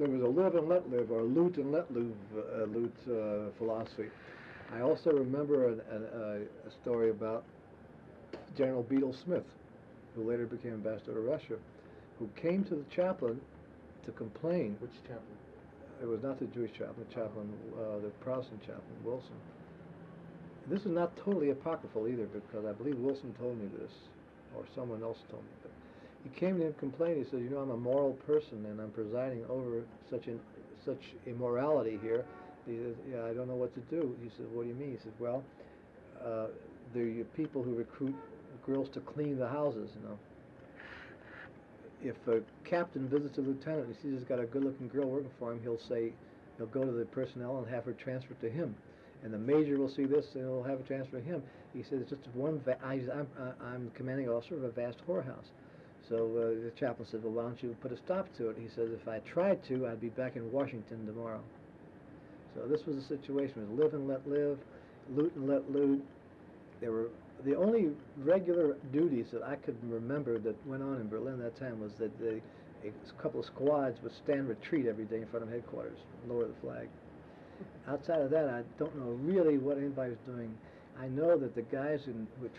there was a live and let live, or loot and let loot philosophy. I also remember a story about General Beadle Smith, who later became ambassador to Russia, who came to the chaplain to complain. Which chaplain? It was not the Jewish chaplain, the Protestant chaplain, Wilson. This is not totally apocryphal either, because I believe Wilson told me this, or someone else told me. But he came to him complaining. He said, "You know, I'm a moral person, and I'm presiding over such immorality here. He said, yeah, I don't know what to do." He said, "What do you mean?" He said, "Well, the people who recruit girls to clean the houses, you know. If a captain visits a lieutenant and he sees he's got a good-looking girl working for him, he'll go to the personnel and have her transferred to him. And the major will see this and he'll have her transferred to him." He said, "It's just I'm the commanding officer of a vast whorehouse." So the chaplain said, "Well, why don't you put a stop to it?" He says, "If I tried to, I'd be back in Washington tomorrow." So this was the situation. It was live and let live, loot and let loot. There were the only regular duties that I could remember that went on in Berlin at that time was that a couple of squads would stand retreat every day in front of headquarters, lower the flag. Outside of that, I don't know really what anybody was doing. I know that the guys who were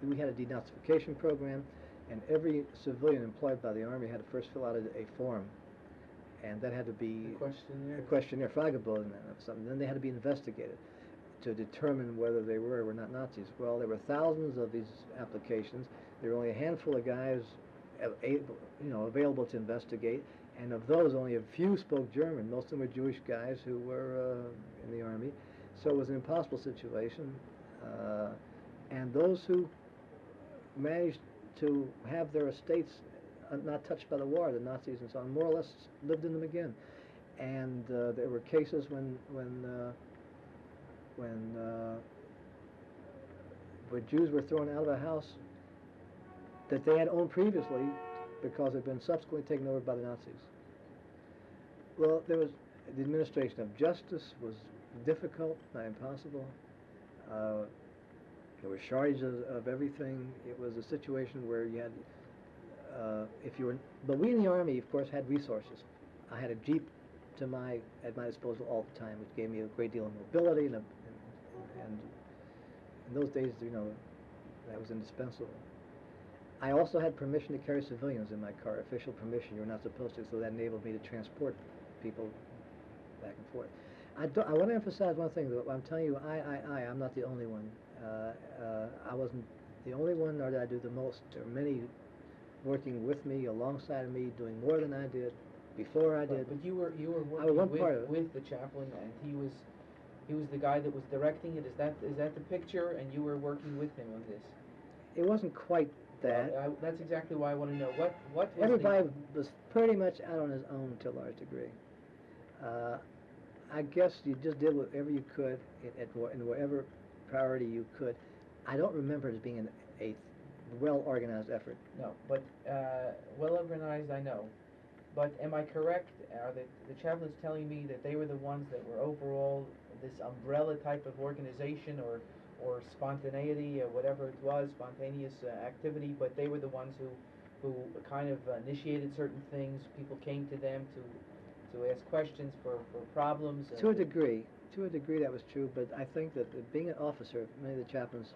we had a denazification program, and every civilian employed by the Army had to first fill out a form. And that had to be a questionnaire, Fragebogen or something. Then they had to be investigated to determine whether they were or were not Nazis. Well, there were thousands of these applications. There were only a handful of guys available to investigate, and of those, only a few spoke German. Most of them were Jewish guys who were in the Army. So it was an impossible situation. And those who managed to have their estates not touched by the war, the Nazis and so on, more or less lived in them again. And there were cases when Jews were thrown out of a house that they had owned previously because they'd been subsequently taken over by the Nazis. Well, the administration of justice was difficult, not impossible. There were shortages of everything. It was a situation where you had, but we in the Army, of course, had resources. I had a Jeep at my disposal all the time, which gave me a great deal of mobility, and in those days, that was indispensable. I also had permission to carry civilians in my car, official permission. You were not supposed to, so that enabled me to transport people back and forth. I want to emphasize one thing, though. I'm telling you, I'm not the only one. I wasn't the only one, nor did I do the most. There were many working with me, alongside of me, doing more than I did, before I did. But you were working with the chaplain, and he was the guy that was directing it. Is that the picture? And you were working with him on this? It wasn't quite that. That's exactly why I want to know what was everybody was pretty much out on his own to a large degree. I guess you just did whatever you could in whatever priority you could. I don't remember it as being a well-organized effort. No, but well-organized, I know. But am I correct? Are the chaplains telling me that they were the ones that were overall this umbrella type of organization or spontaneity or whatever it was, spontaneous activity, but they were the ones who kind of initiated certain things. People came to them to ask questions for problems. To a degree that was true, but I think that being an officer, many of the chaplains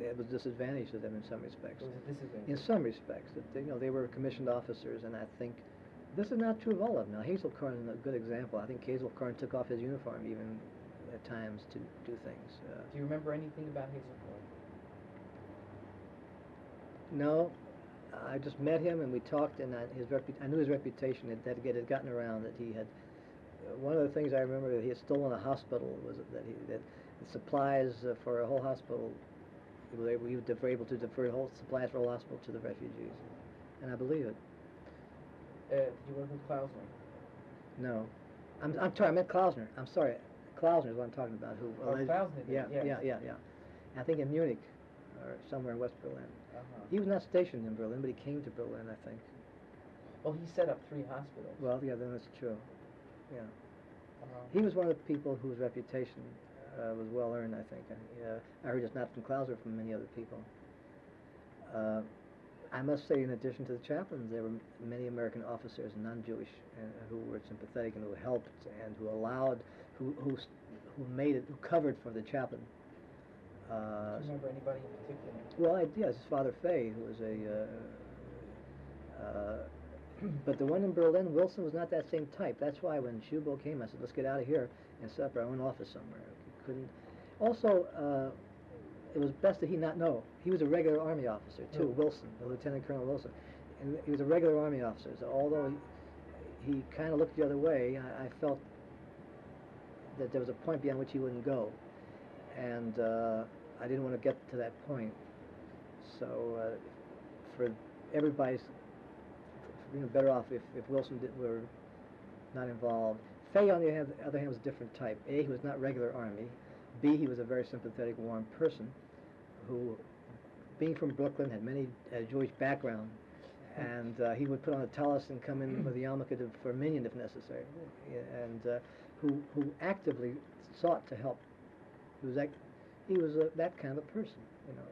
it was a disadvantage to them in some respects. It was a disadvantage. In some respects, that they were commissioned officers, and I think this is not true of all of them. Now, Hazelcorn is a good example. I think Hazelcorn took off his uniform even at times to do things. Do you remember anything about Hazelcorn? No, I just met him and we talked, and I knew his reputation had gotten around that he had. One of the things I remember that he had stolen a hospital was that the supplies for a whole hospital. He was able to defer whole supplies for a whole hospital to the refugees, and I believe it. Did you work with Klausner? No, I'm sorry. I meant Klausner. I'm sorry. Klausner is what I'm talking about. Klausner? Yeah. I think in Munich or somewhere in West Berlin. He was not stationed in Berlin, but he came to Berlin, I think. Well, he set up 3 hospitals. Well, yeah, then that's true. Yeah. He was one of the people whose reputation was well earned, I think. I heard it's not from Klausner, from many other people. I must say, in addition to the chaplains, there were many American officers, non-Jewish, who were sympathetic and who helped and who allowed, who made it, who covered for the chaplain. Do you remember anybody in particular? Well, yes, his father Fay, who was but the one in Berlin, Wilson, was not that same type. That's why when Schubo came, I said, let's get out of here and set up our own office somewhere. Couldn't. Also, it was best that he not know. He was a regular Army officer, too, Wilson, the Lieutenant Colonel Wilson. And he was a regular Army officer, so although he kind of looked the other way, I felt that there was a point beyond which he wouldn't go. And I didn't want to get to that point. So for everybody's better off if Wilson were not involved. Fay, on the other hand, was a different type. A, he was not regular Army. B, he was a very sympathetic, warm person who, being from Brooklyn, had many Jewish background, and he would put on a tallis and come in with the yarmulke for a minyan if necessary, and who actively sought to help. He was that kind of a person, you know.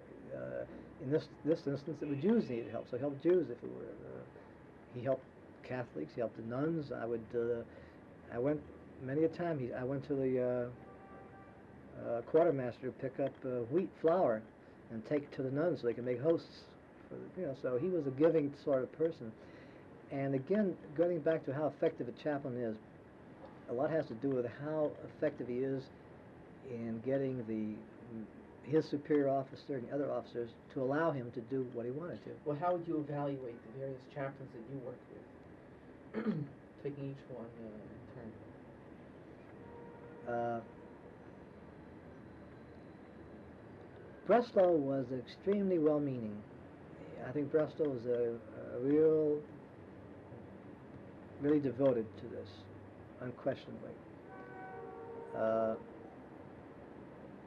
In this instance, it was Jews needed help, so he helped Jews if it were. He helped Catholics. He helped the nuns. I went many a time. I went to the quartermaster to pick up wheat flour and take it to the nuns so they could make hosts. So he was a giving sort of person. And again, going back to how effective a chaplain is, a lot has to do with how effective he is in getting his superior officer and other officers to allow him to do what he wanted to. Well, how would you evaluate the various chaplains that you worked with? Taking each one in turn. Breslau was extremely well-meaning. I think Breslau was really devoted to this, unquestionably.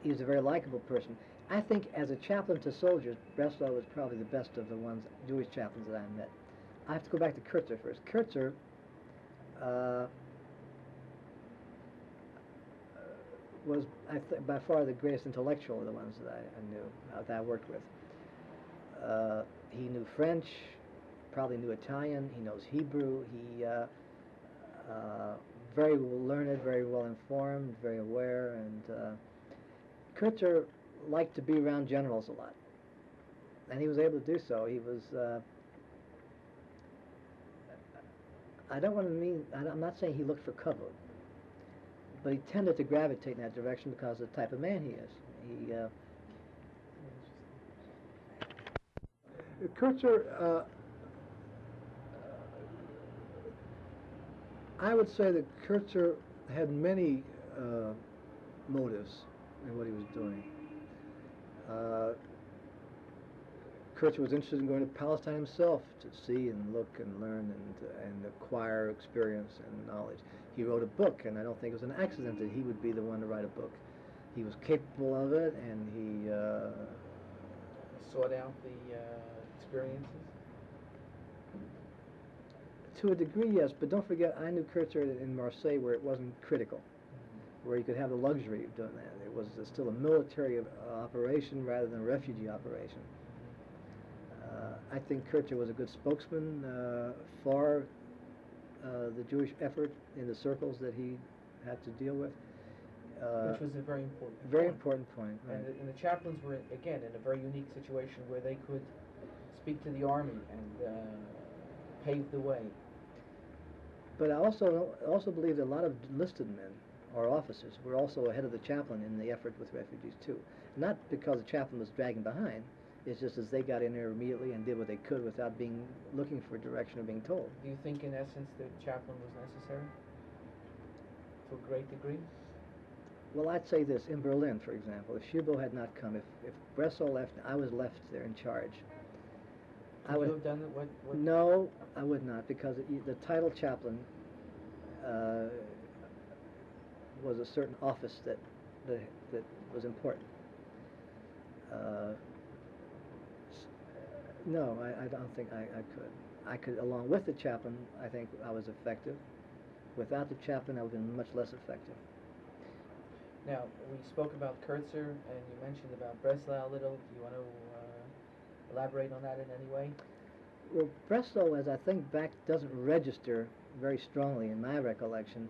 He was a very likable person. I think as a chaplain to soldiers, Breslau was probably the best of the Jewish chaplains that I met. I have to go back to Kurtzer first. Kurtzer was by far the greatest intellectual of the ones that I knew, that I worked with. He knew French, probably knew Italian, he knows Hebrew, he very well learned, very well informed, very aware, and Kurtzer liked to be around generals a lot, and he was able to do so. He was, I'm not saying he looked for cover, but he tended to gravitate in that direction because of the type of man he is. Kurtzer, I would say that Kurtzer had many motives in what he was doing. Kurtzer was interested in going to Palestine himself to see and look and learn and acquire experience and knowledge. He wrote a book, and I don't think it was an accident that he would be the one to write a book. He was capable of it, and he sought out the experiences? To a degree, yes, but don't forget, I knew Kurtzer in Marseille where it wasn't critical, where you could have the luxury of doing that. It was still a military operation rather than a refugee operation. I think Kurtzer was a good spokesman for the Jewish effort in the circles that he had to deal with. Which was a very important point. Very important point. Right. And the chaplains were, again, in a very unique situation where they could speak to the army and pave the way. But I also believe that a lot of enlisted men or officers were also ahead of the chaplain in the effort with refugees too. Not because the chaplain was dragging behind. It's just as they got in there immediately and did what they could without looking for direction or being told. Do you think, in essence, the chaplain was necessary to a great degree? Well, I'd say this. In Berlin, for example, if Schubo had not come, if Breslau left, I was left there in charge. Would you have done it? What? No, I would not, because the title chaplain was a certain office that was important. No, I don't think I could. I could, along with the chaplain, I think I was effective. Without the chaplain, I would have been much less effective. Now, we spoke about Kurtzer, and you mentioned about Breslau a little. Do you want to elaborate on that in any way? Well, Breslau, as I think back, doesn't register very strongly in my recollection,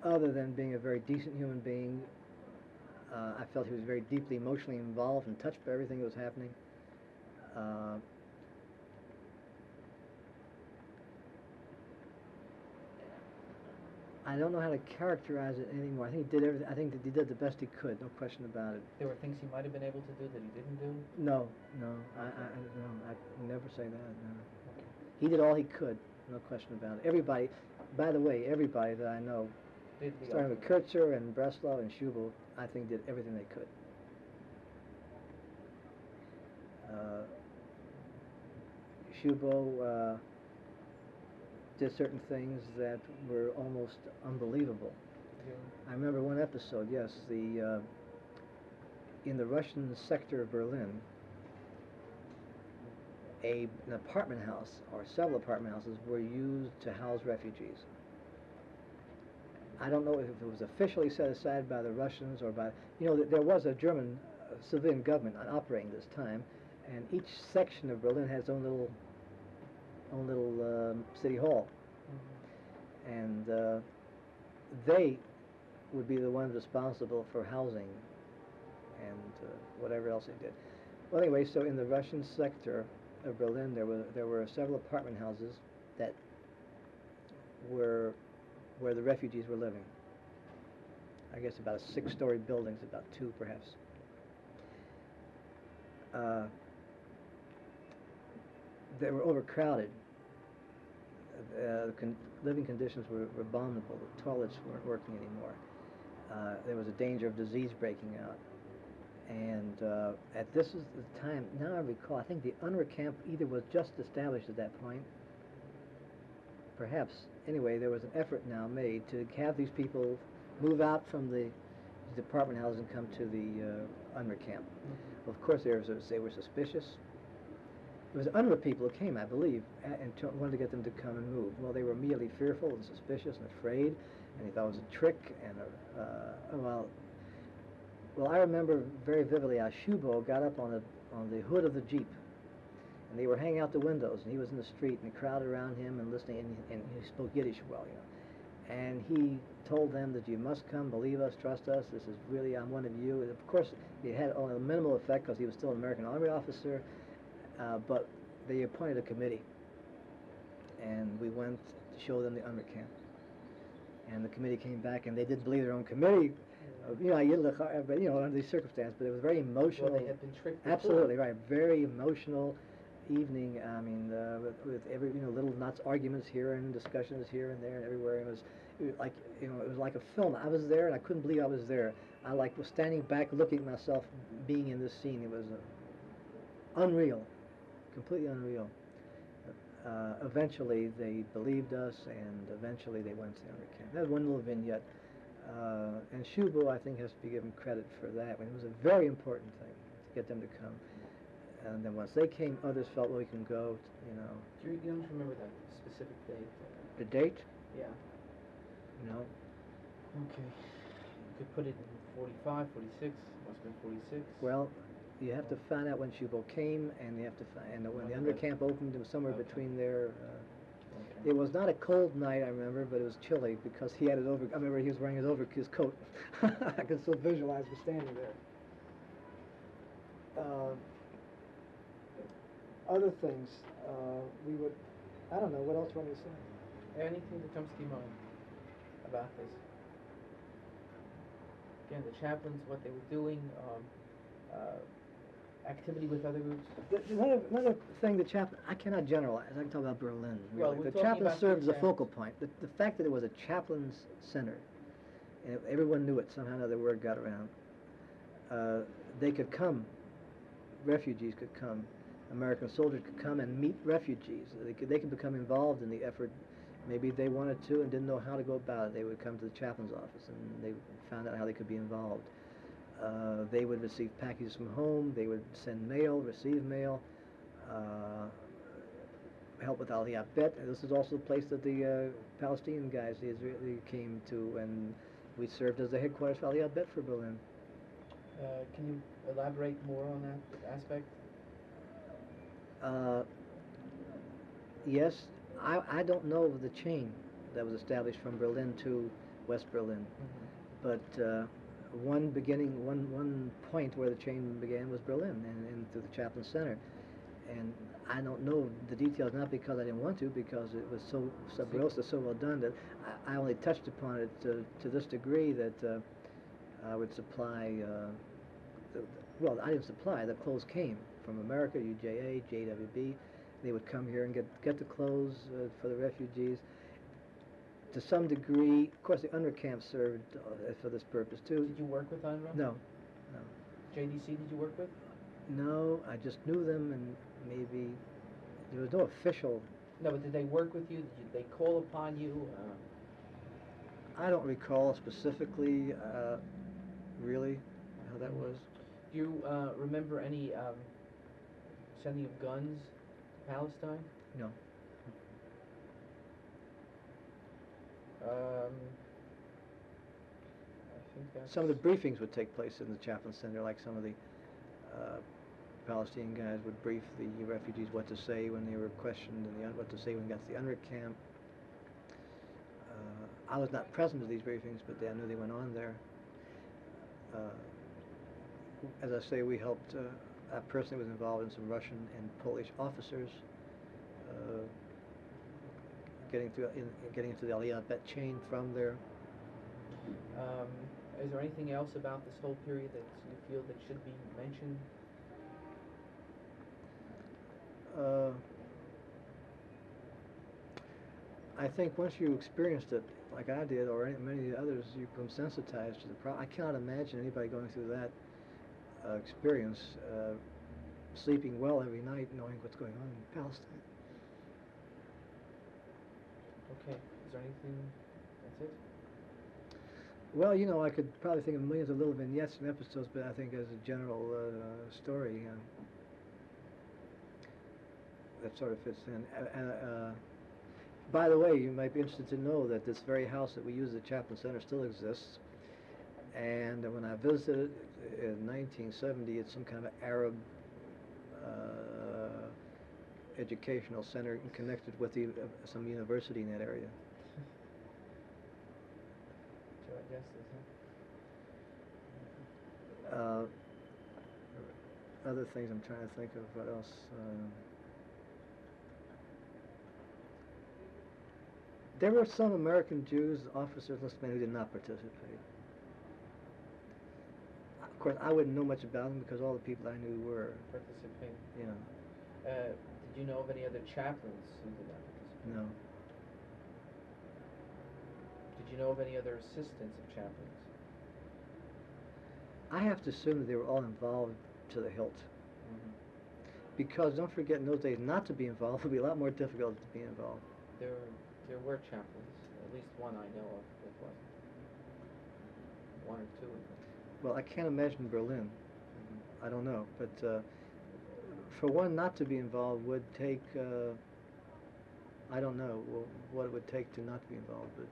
other than being a very decent human being. I felt he was very deeply emotionally involved and touched by everything that was happening. I don't know how to characterize it anymore. I think he did everything. I think that he did the best he could. No question about it. There were things he might have been able to do that he didn't do? No, I never say that. No. Okay. He did all he could. No question about it. Everybody, by the way, everybody that I know, starting with Kurtzer and Breslau and Schubel, I think did everything they could. Schubel did certain things that were almost unbelievable. Yeah. I remember one episode, yes, in the Russian sector of Berlin, an apartment house, or several apartment houses, were used to house refugees. I don't know if it was officially set aside by the Russians or by, there was a German civilian government operating this time, and each section of Berlin has its own little city hall. Mm-hmm. And they would be the ones responsible for housing and whatever else they did. Well, anyway, so in the Russian sector of Berlin, there were several apartment houses that were where the refugees were living. I guess about 6-story buildings, about 2 perhaps. They were overcrowded. Living conditions were abominable. The toilets weren't working anymore. There was a danger of disease breaking out. And this is the time, now I recall, I think the UNRWA camp either was just established at that point, perhaps. Anyway, there was an effort now made to have these people move out from these apartment houses and come to the UNRWA camp. Mm-hmm. Well, of course, they were suspicious. It was UNRWA people who came, I believe, and wanted to get them to come and move. Well, they were immediately fearful and suspicious and afraid, and they thought it was a trick. And well, I remember very vividly how Schubel got up on the hood of the Jeep, and they were hanging out the windows, and he was in the street, and the crowd around him and listening, and he spoke Yiddish well, And he told them that you must come, believe us, trust us. This is really, I'm one of you. And of course, it had only a minimal effect because he was still an American Army officer, but they appointed a committee, and we went to show them the UNRWA camp. And the committee came back, and they didn't believe their own committee. But under these circumstances, but it was very emotional. Well, they had been tricked. Absolutely right. Very emotional evening. I mean, with every little nuts arguments here and discussions here and there and everywhere. It was like it was like a film. I was there and I couldn't believe I was there. I was standing back, looking at myself being in this scene. It was unreal, completely unreal. Eventually, they believed us, and eventually they went to the UNRWA camp. That was one little vignette. And Schubel, I think, has to be given credit for that. It was a very important thing to get them to come. And then once they came, others felt, well, we can go, You don't remember that specific date? The date? Yeah. No. Okay. You could put it in 45, 46, must have been 46. Well, you have to find out when Schubel came, and you have to find out when the UNRWA camp opened. It was somewhere between there. Okay. It was not a cold night, I remember, but it was chilly because he had his over. I remember he was wearing his coat. I can still visualize him standing there. Other things, we would. I don't know what else you want me to say. Anything that comes to your mind about this? Again, the chaplains, what they were doing, activity with other groups. Another thing, the chaplain, I cannot generalize. I can talk about Berlin. Really. Well, the chaplain served as a focal point. The fact that it was a chaplain's center, and everyone knew it, somehow or another word got around. They could come, refugees could come, American soldiers could come and meet refugees. They could become involved in the effort. Maybe they wanted to and didn't know how to go about it. They would come to the chaplain's office and they found out how they could be involved. They would receive packages from home. They would send mail, receive mail, help with Aliyah Bet. This is also a place that the Palestinian guys, the Israeli, came to, and we served as the headquarters for Aliyah Bet for Berlin. Can you elaborate more on that aspect? Yes, I don't know of the chain that was established from Berlin to West Berlin, but one point where the chain began was Berlin and through the Chaplain Center. And I don't know the details, not because I didn't want to, because it was so sub rosa, so well done, that I only touched upon it to this degree that I would supply, well, I didn't supply, the clothes came from America, UJA, JWB. They would come here and get the clothes for the refugees. To some degree, of course, the UNRWA camp served for this purpose too. Did you work with UNRWA? No. JDC did you work with? No, I just knew them, and maybe there was no official. No, but did they work with you? Did they call upon you? I don't recall specifically, really, how that was. Do you remember any sending of guns to Palestine? No. I think that's... Some of the briefings would take place in the Chaplain Center, like some of the Palestinian guys would brief the refugees what to say when they were questioned, and what to say when they got to the UNRWA camp. I was not present at these briefings, but I knew they went on there. As I say, we helped, I personally was involved in some Russian and Polish officers getting into the Aliyah Bet chain from there. Is there anything else about this whole period that you feel that should be mentioned? I think once you experienced it, like I did, or many of the others, you become sensitized to the problem. I cannot imagine anybody going through that experience, sleeping well every night, knowing what's going on in Palestine. Okay. Is there anything? That's it? Well, you know, I could probably think of millions of little vignettes and episodes, but I think as a general story, that sort of fits in. By the way, you might be interested to know that this very house that we use at the Chaplain Center still exists. And when I visited it in 1970, it's some kind of Arab educational center connected with some university in that area. So I guess Other things I'm trying to think of. What else? There were some American Jews, officers, listemen, who did not participate. Of course, I wouldn't know much about them because all the people I knew were participating. Yeah. Did you know of any other chaplains who did not participate? No. Did you know of any other assistants of chaplains? I have to assume that they were all involved to the hilt. Mm-hmm. Because don't forget, in those days, not to be involved would be a lot more difficult than to be involved. There were chaplains, at least one I know of that wasn't. One or two of them. Well, I can't imagine Berlin. Mm-hmm. I don't know, but for one not to be involved would take, I don't know what it would take to not be involved, but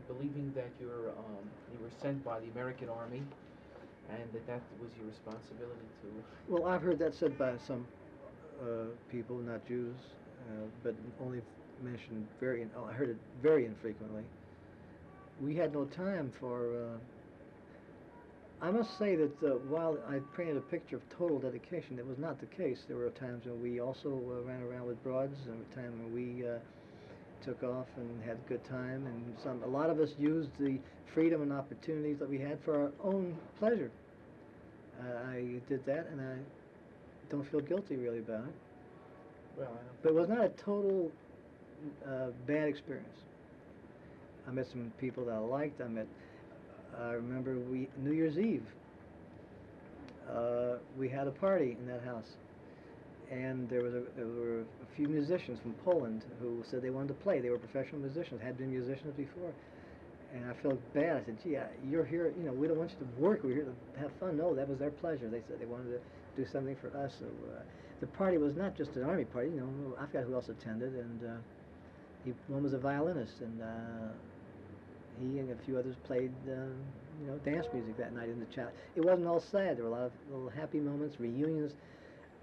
believing that you were sent by the American Army, and that was your responsibility to... Well, I've heard that said by some people, not Jews, but only mentioned I heard it very infrequently. We had no time for... I must say that while I painted a picture of total dedication, that was not the case. There were times when we also ran around with broads, and there were times when we took off and had a good time, and a lot of us used the freedom and opportunities that we had for our own pleasure. I did that, and I don't feel guilty really about it. Well, but it was not a total bad experience. I met some people that I liked. I remember New Year's Eve, we had a party in that house, and there were a few musicians from Poland who said they wanted to play. They were professional musicians, had been musicians before, and I felt bad. I said, "Gee, you're here. You know, we don't want you to work. We're here to have fun." No, that was their pleasure. They said they wanted to do something for us. So the party was not just an army party. You know, I forgot who else attended, and one was a violinist, and he and a few others played, dance music that night in the chat. It wasn't all sad. There were a lot of little happy moments, reunions.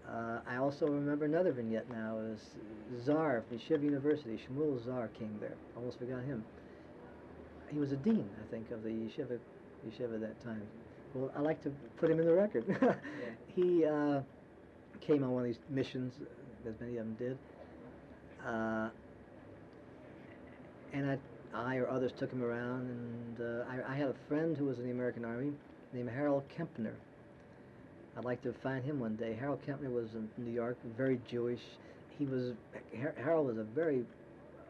I also remember another vignette now. It was Czar from Yeshiva University. Shmuel Czar came there. Almost forgot him. He was a dean, I think, of the yeshiva at that time. Well, I like to put him in the record. Yeah. He came on one of these missions, as many of them did, and I or others took him around, and I had a friend who was in the American Army named Harold Kempner. I'd like to find him one day. Harold Kempner was in New York, very Jewish. Harold was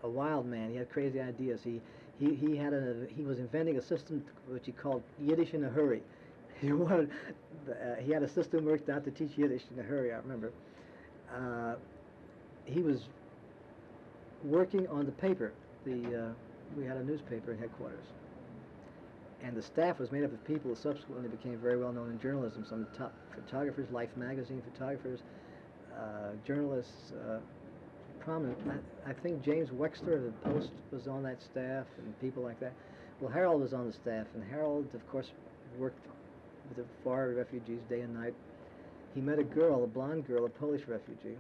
a wild man. He had crazy ideas. He was inventing a system which he called Yiddish in a hurry. He had a system worked out to teach Yiddish in a hurry, I remember. He was working on the paper. We had a newspaper in headquarters. And the staff was made up of people who subsequently became very well known in journalism. Some of the top photographers, Life magazine photographers, journalists, prominent. I think James Wexler of the Post was on that staff, and people like that. Well, Harold was on the staff, and Harold, of course, worked with the FAR refugees day and night. He met a girl, a blonde girl, a Polish refugee,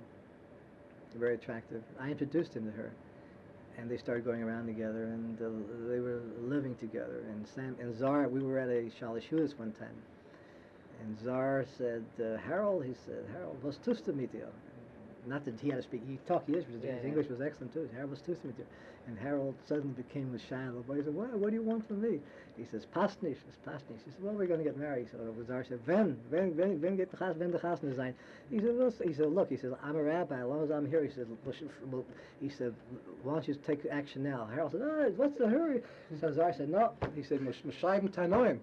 very attractive. I introduced him to her, and they started going around together, and they were living together. And Czar, we were at a Shalishudis one time, and Czar said, Harold, he said, Harold, was tust to meet you. Not that he had to speak, he talked Yiddish, but his English was excellent too. Harold was tust to meet you. And Harold suddenly became shy a little bit. He said, what do you want from me? He says, passt nicht, it's passt nicht. He said, well, we're going to get married. So Czar said, when get the when the chasna sein? He said, well, look, he said, I'm a rabbi, as long as I'm here. He said, why don't you take action now? Harold said, what's the hurry? So Czar said, no. He said, Mashayim Tanoim.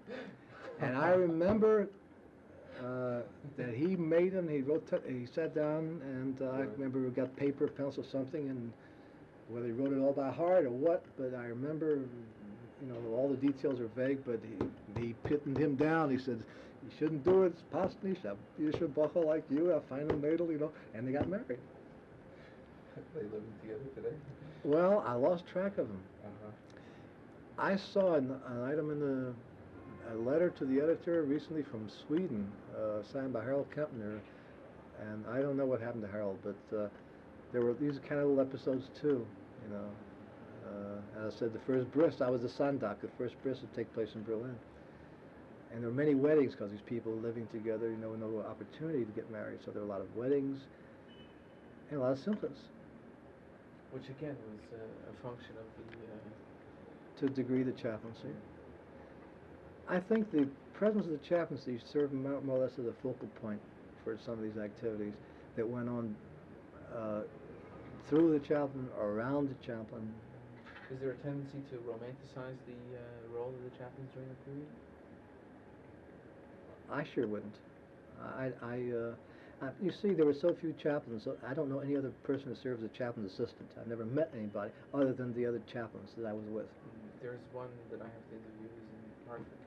And I remember that he made them. He sat down, and I remember we got paper, pencil, something, and whether he wrote it all by heart or what, but I remember, all the details are vague, but he pitted him down. He said, you shouldn't do it, it's past nicht, you should buckle like you, a final maidel, and they got married. They living together today? Well, I lost track of them. I saw an item in a letter to the editor recently from Sweden, signed by Harold Kempner, and I don't know what happened to Harold, but there were these kind of little episodes too, as I said, the first bris, I was the Sandak, the first bris would take place in Berlin. And there were many weddings because these people living together, no opportunity to get married, so there were a lot of weddings and a lot of symptoms. Which again was a function of the... To a degree, the chaplaincy. I think the presence of the chaplaincy served more or less as a focal point for some of these activities that went on through the chaplain or around the chaplain. Is there a tendency to romanticize the role of the chaplains during the period? I sure wouldn't. You see, there were so few chaplains, so I don't know any other person who serves as a chaplain's assistant. I've never met anybody other than the other chaplains that I was with. There's one that I have to interview who's in Hartford.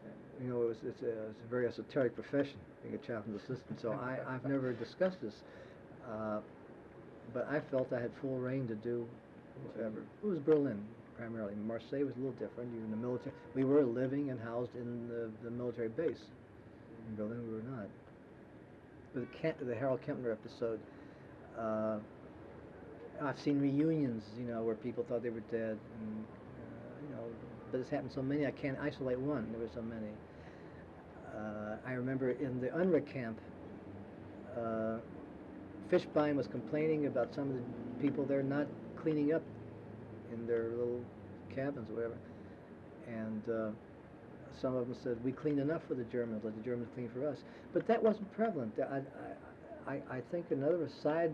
It's a very esoteric profession, being a chaplain's assistant, so I've never discussed this. But I felt I had full reign to do whatever. It was Berlin, primarily. Marseille was a little different. You were in the military. We were living and housed in the military base. In Berlin, we were not. But the Harold Kempner episode, I've seen reunions, where people thought they were dead, and, but it's happened so many, I can't isolate one. There were so many. I remember in the UNRWA camp, Fishbein was complaining about some of the people there not cleaning up in their little cabins or whatever. And some of them said, we cleaned enough for the Germans, let the Germans clean for us. But that wasn't prevalent. I think another side,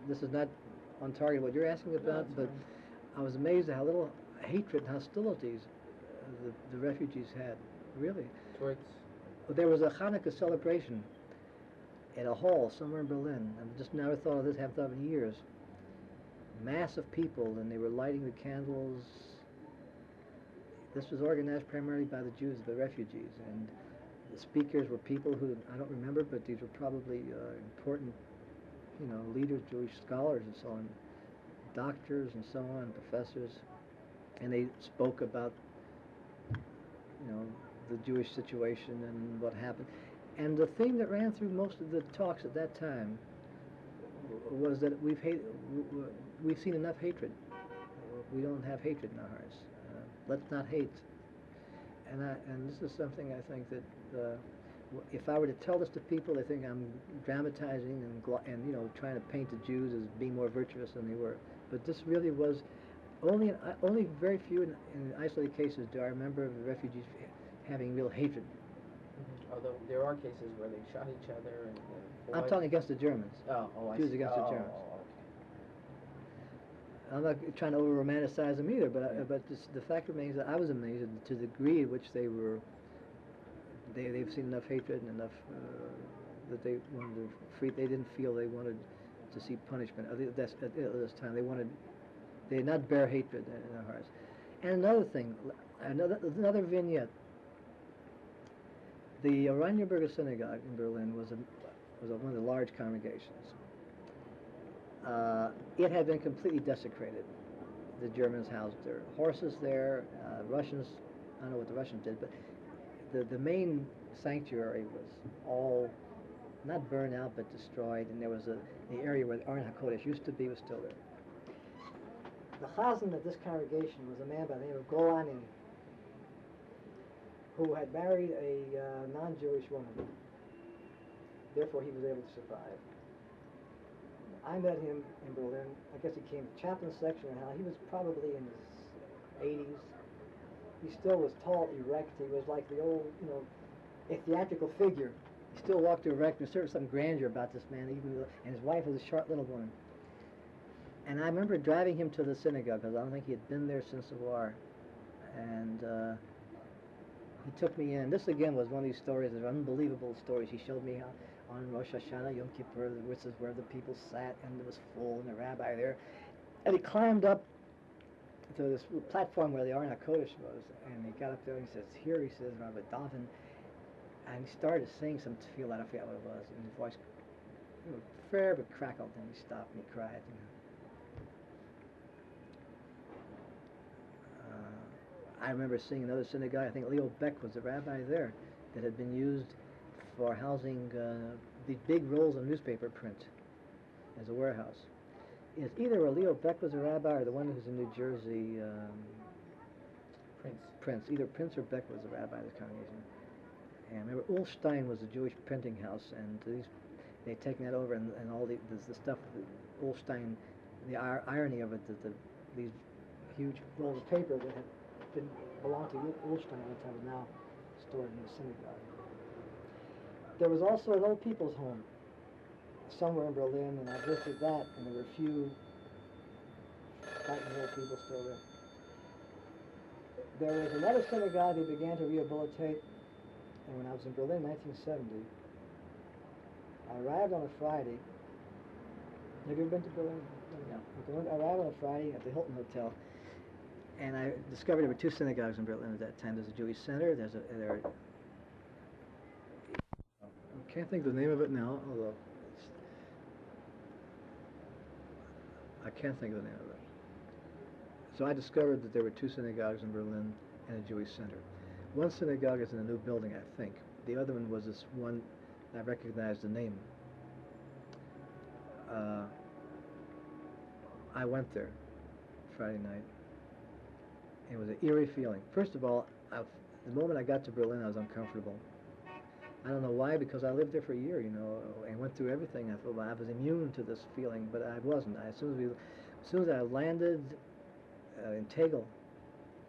this is not on target what you're asking about, but I was amazed at how little hatred and hostilities the refugees had, really. Towards? There was a Hanukkah celebration at a hall somewhere in Berlin. I just never thought of this, haven't thought of it in years. Mass of people, and they were lighting the candles. This was organized primarily by the Jews, the refugees, and the speakers were people who I don't remember, but these were probably important, leaders, Jewish scholars and so on, doctors and so on, professors, and they spoke about, the Jewish situation and what happened. And the theme that ran through most of the talks at that time was that we've seen enough hatred. We don't have hatred in our hearts. Let's not hate. And this is something I think that if I were to tell this to people, they think I'm dramatizing and you know, trying to paint the Jews as being more virtuous than they were. But this really was only very few in isolated cases do I remember of the refugees having real hatred. Although there are cases where they shot each other and. I'm talking against the Germans. I Jews see. against the Germans. Okay. I'm not trying to over-romanticize them either, but the fact remains that I was amazed to the degree in which they've seen enough hatred and enough that they wanted to free. They didn't feel they wanted to see punishment. At this time, they did not bear hatred in their hearts. And another thing, another vignette. The Oranienburger Synagogue in Berlin was one of the large congregations. It had been completely desecrated. The Germans housed their horses there. Russians, I don't know what the Russians did, but the main sanctuary was all not burned out but destroyed, and there was the area where the Aron HaKodesh used to be was still there. The chazan of this congregation was a man by the name of Grobman, who had married a non-Jewish woman. Therefore, he was able to survive. I met him in Berlin. I guess he came to chaplain section or how. He was probably in his 80s. He still was tall, erect. He was like the old, you know, a theatrical figure. He still walked erect. There's certainly some grandeur about this man, and his wife was a short little woman. And I remember driving him to the synagogue because I don't think he had been there since the war. And he took me in. This again was one of these stories, these unbelievable stories. He showed me how on Rosh Hashanah, Yom Kippur, this is where the people sat, and it was full, and the rabbi there. And he climbed up to this platform where the Aron HaKodesh was, and he got up there and he says, "Here," he says, "Rabbi Davin," and he started saying some tefillah, I forget what it was, and his voice fair but crackled, and he stopped and he cried. I remember seeing another synagogue. I think Leo Beck was the rabbi there, that had been used for housing these big rolls of newspaper print as a warehouse. It's either where Leo Beck was a rabbi or the one who's in New Jersey, Prince. Either Prince or Beck was the rabbi of the congregation. And remember, Ulstein was a Jewish printing house, and they'd taken that over, and all the stuff, Ulstein, the irony of it, that these huge rolls of paper that had belonged to Ulstein at the time is now stored in the synagogue. There was also an old people's home somewhere in Berlin, and I visited that, and there were a few frightened old people still there. There was another synagogue they began to rehabilitate, and when I was in Berlin in 1970, I arrived on a Friday. Have you ever been to Berlin? No. I arrived on a Friday at the Hilton Hotel, and I discovered there were two synagogues in Berlin at that time. There's a Jewish center. I can't think of the name of it now, although I can't think of the name of it. So I discovered that there were two synagogues in Berlin and a Jewish center. One synagogue is in a new building, I think. The other one was this one, I recognized the name. I went there Friday night. It was an eerie feeling. First of all, the moment I got to Berlin, I was uncomfortable. I don't know why, because I lived there for a year, you know, and went through everything. I thought, well, I was immune to this feeling, but I wasn't. As soon as I landed in Tegel,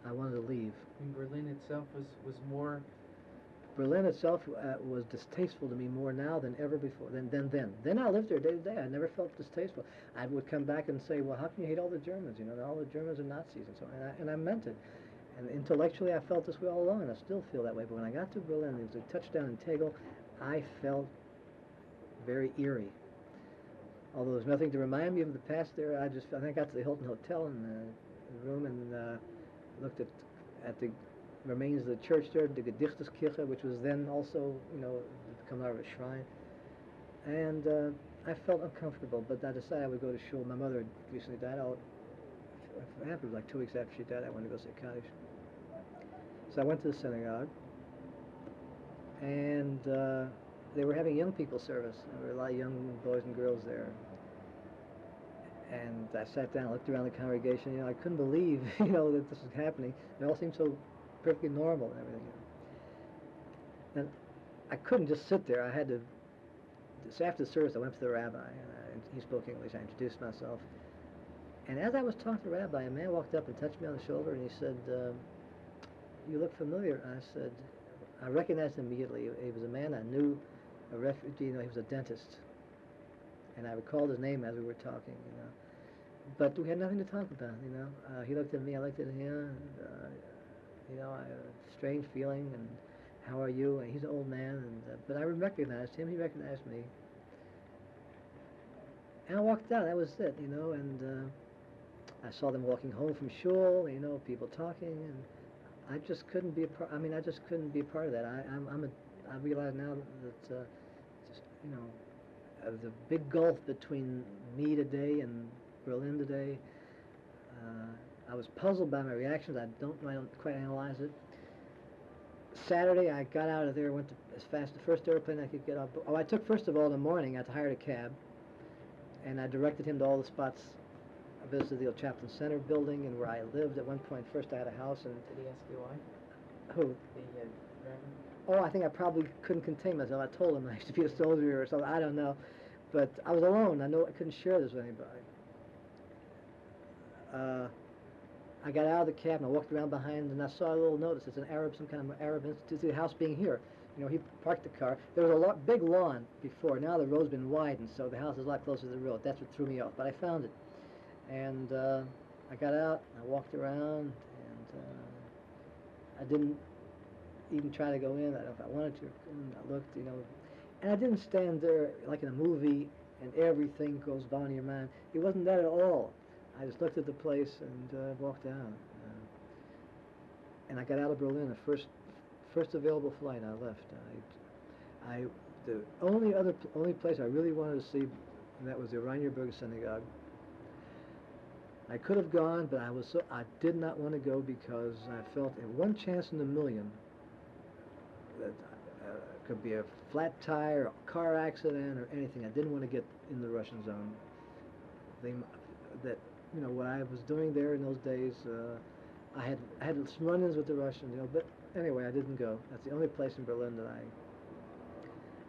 I wanted to leave. And Berlin itself was more. Berlin itself was distasteful to me more now than ever before. Then. Then I lived there day to day. I never felt distasteful. I would come back and say, well, how can you hate all the Germans? You know, all the Germans are Nazis and so on. And I meant it. And intellectually, I felt this way all along, and I still feel that way. But when I got to Berlin, it was a touchdown in Tegel, I felt very eerie. Although there's nothing to remind me of the past there, I think I got to the Hilton Hotel in the room and looked at the remains of the church there, the Gedichteskirche, which was then also, you know, become out of a shrine. And I felt uncomfortable, but I decided I would go to shul. My mother had recently died. It happened like 2 weeks after she died. I wanted to go say Kaddish. So I went to the synagogue, and they were having young people service. There were a lot of young boys and girls there. And I sat down, looked around the congregation. You know, I couldn't believe, you know, that this was happening. It all seemed so perfectly normal and everything. And I couldn't just sit there. I had to. So after the service, I went to the rabbi, and he spoke English. I introduced myself. And as I was talking to the rabbi, a man walked up and touched me on the shoulder, and he said, "You look familiar." I said, I recognized him immediately. He was a man I knew, a refugee. You know, he was a dentist. And I recalled his name as we were talking, you know. But we had nothing to talk about, you know. He looked at me, I looked at him, and, you know, I had a strange feeling, and how are you? And he's an old man, and but I recognized him, he recognized me. And I walked out, that was it, you know, and I saw them walking home from shul, you know, people talking, and I just couldn't be a part, I mean, I just couldn't be a part of that. I realize now that, just, you know, the big gulf between me today and Berlin today. I was puzzled by my reactions. I don't quite analyze it. Saturday, I got out of there, went to as fast the first airplane I could get off. Oh, I took, first of all, in the morning, I hired a cab, and I directed him to all the spots. I visited the old Chaplain Center building and where I lived. At one point, first I had a house, and Did he ask you why? who? The Reverend? Oh, I think I probably couldn't contain myself. I told him I used to be a soldier or something. I don't know. But I was alone. I know I couldn't share this with anybody. I got out of the cab and I walked around behind, and I saw a little notice. It's an Arab, some kind of Arab institute. The house being here. You know, he parked the car. There was a big lawn before. Now the road's been widened, so the house is a lot closer to the road. That's what threw me off. But I found it. And I got out, I walked around, and I didn't even try to go in. I don't know if I wanted to. I looked, you know. And I didn't stand there like in a movie and everything goes down in your mind. It wasn't that at all. I just looked at the place and walked out. And I got out of Berlin. The first available flight, I left. The only place I really wanted to see, and that was the Oranienburg Synagogue. I could have gone, but I did not want to go because I felt in one chance in a million that it could be a flat tire, a car accident, or anything. I didn't want to get in the Russian zone. You know, what I was doing there in those days, I had some run-ins with the Russians, you know. But anyway, I didn't go. That's the only place in Berlin that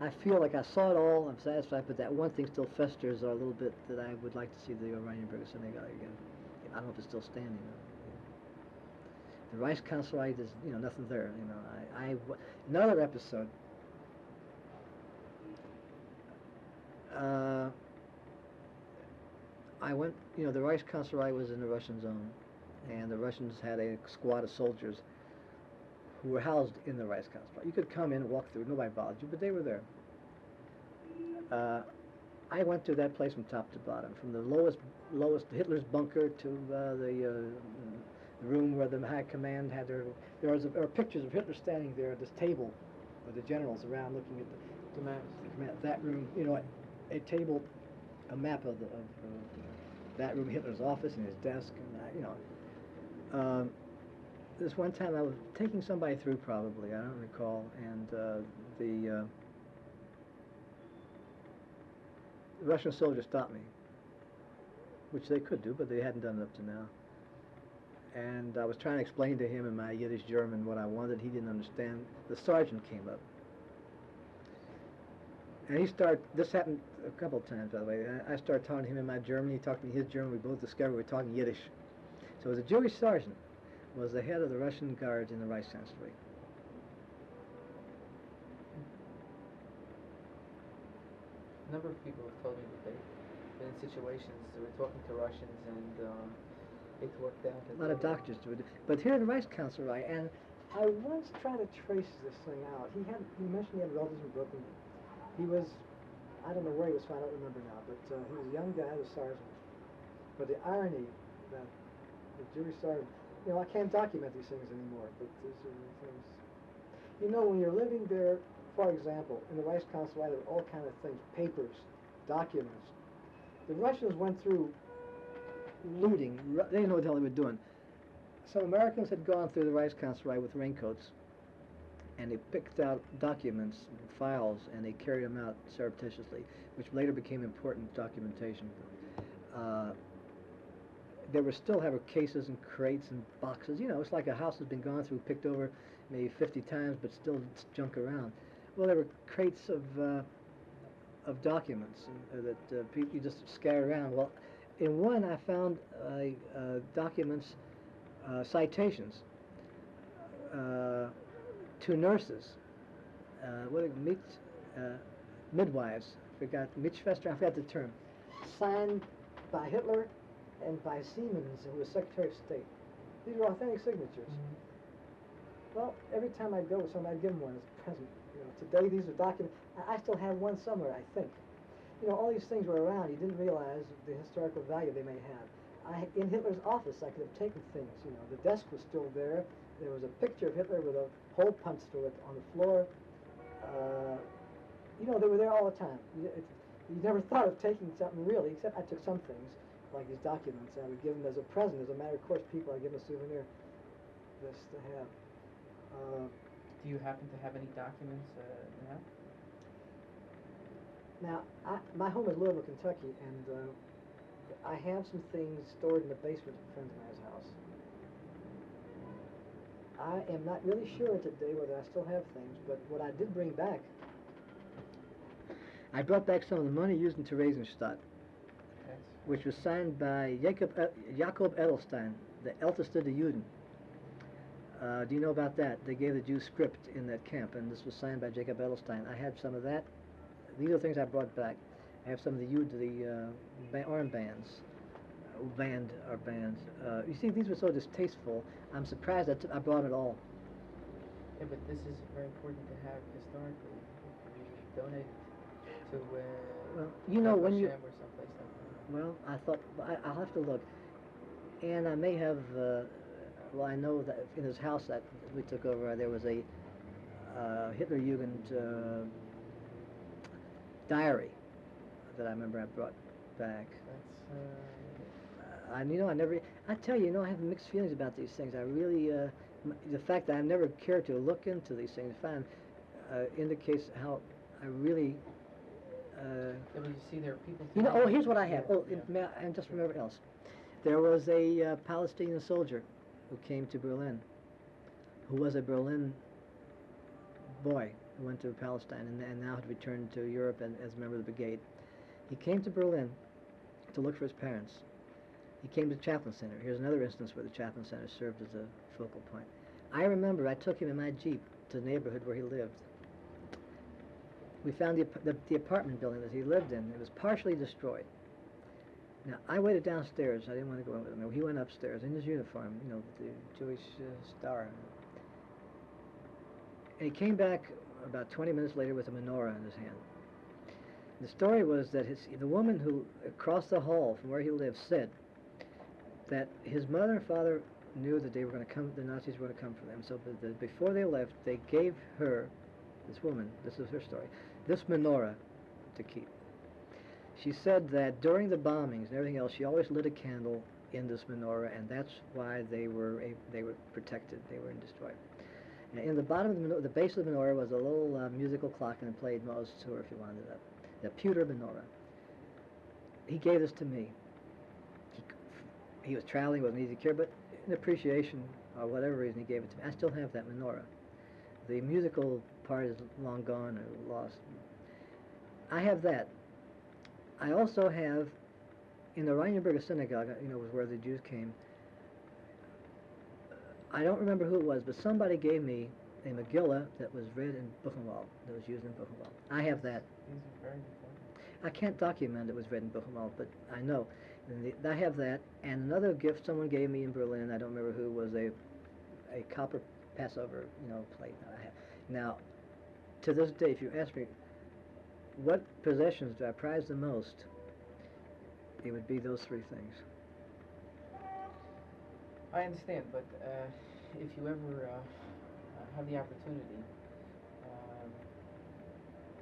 I feel like I saw it all. I'm satisfied, but that one thing still festers a little bit, that I would like to see the Oranienburg Synagogue again. I don't know if it's still standing. The Reichskanzlei, there's, you know, nothing there. You know, another episode. I went, you know, the Reichskanzlei was in the Russian zone, and the Russians had a squad of soldiers who were housed in the Reichskanzlei. You could come in and walk through, nobody bothered you, but they were there. I went to that place from top to bottom, from the lowest Hitler's bunker to the room where the high command had there are pictures of Hitler standing there at this table with the generals around looking at the maps. That room, you know, a table, a map of that room, Hitler's office and his desk, and you know. This one time I was taking somebody through, probably, I don't recall, and the Russian soldiers stopped me, which they could do, but they hadn't done it up to now. And I was trying to explain to him in my Yiddish German what I wanted. He didn't understand. The sergeant came up. And this happened a couple of times, by the way. I started talking to him in my German. He talked to me in his German. We both discovered we were talking Yiddish. So it was a Jewish sergeant, was the head of the Russian guards in the Reichskanzlei. A number of people have told me that they've been in situations they were talking to Russians and it worked out. A lot of doctors do it. But here in the Reichskanzlei, and I once tried to trace this thing out. He mentioned he had relatives in Brooklyn. He was, I don't know where he was from, I don't remember now, but he was a young guy, the sergeant. But the irony that the Jewish sergeant, you know, I can't document these things anymore, but these are the things. You know, when you're living there, for example, in the Reichskanzlei, there were all kinds of things, papers, documents. The Russians went through looting. They didn't know what the hell they were doing. Some Americans had gone through the Reichskanzlei with raincoats, and they picked out documents, files, and they carried them out surreptitiously, which later became important documentation. there were still, however, cases and crates and boxes. You know, it's like a house has been gone through, picked over maybe 50 times, but still it's junk around. Well, there were crates of documents that people just scatter around. Well, in one I found documents, citations to nurses, midwives. I forgot the term. Signed by Hitler and by Siemens, who was Secretary of State. These were authentic signatures. Well, every time I'd go with somebody, I'd give them one as a present. You know, today these are documents. I still have one somewhere, I think. You know, all these things were around. You didn't realize the historical value they may have. In Hitler's office, I could have taken things. You know, the desk was still there. There was a picture of Hitler with a hole punched through it on the floor. You know, they were there all the time. You never thought of taking something really, except I took some things, like these documents. I would give them as a present, as a matter of course. People, I give them a souvenir. This to have. Do you happen to have any documents now? Now, my home is Loeb, Kentucky, and I have some things stored in the basement of a friend of mine's house. I am not really sure today whether I still have things, but what I did bring back, I brought back some of the money used in Theresienstadt, which was signed by Jacob Edelstein, the Älteste der Juden. Do you know about that? They gave the Jews script in that camp, and this was signed by Jacob Edelstein. I had some of that. These are things I brought back. I have some of the armbands, bands. You see, these were so distasteful. I'm surprised that I brought it all. Yeah, but this is very important to have historically. You donate to well, you know, when you or someplace like that. Well, I thought I'll have to look, and I may have. Well, I know that in his house that we took over, there was a Hitlerjugend diary that I remember I brought back. I tell you, I have mixed feelings about these things. I really, the fact that I've never cared to look into these things, indicates how I really. You see, there are people. Oh, here's what I have. And just remember else. There was a Palestinian soldier who came to Berlin, who was a Berlin boy who went to Palestine and now had returned to Europe as a member of the brigade. He came to Berlin to look for his parents. He came to the Chaplain Center. Here's another instance where the Chaplain Center served as a focal point. I remember I took him in my Jeep to the neighborhood where he lived. We found the apartment building that he lived in. It was partially destroyed. Now, I waited downstairs. I didn't want to go in with him. He went upstairs in his uniform, with the Jewish star. And he came back about 20 minutes later with a menorah in his hand. The story was that the woman who across the hall from where he lived said that his mother and father knew that they were going to come, the Nazis were going to come for them. So before they left, they gave her, this woman, this is her story, this menorah to keep. She said that during the bombings and everything else, she always lit a candle in this menorah, and that's why they were protected. They weren't destroyed. And in the bottom of the menorah, the base of the menorah was a little musical clock, and it played Moses Tour if you wanted it. The pewter menorah. He gave this to me. He was traveling, wasn't easy to carry, but in appreciation or whatever reason, he gave it to me. I still have that menorah. The musical part is long gone or lost. I have that. I also have, in the Rheinberger synagogue, was where the Jews came. I don't remember who it was, but somebody gave me a Megillah that was read in Buchenwald, that was used in Buchenwald. I have that. These are very important. I can't document it was read in Buchenwald, but I know. I have that, and another gift someone gave me in Berlin, I don't remember who, was a copper Passover, plate that I have. Now, to this day, if you ask me, what possessions do I prize the most, it would be those three things. I understand, but if you ever have the opportunity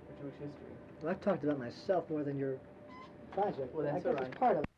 for Jewish history. Well, I've talked about myself more than your project. Well, that's I guess all right. it's part of it.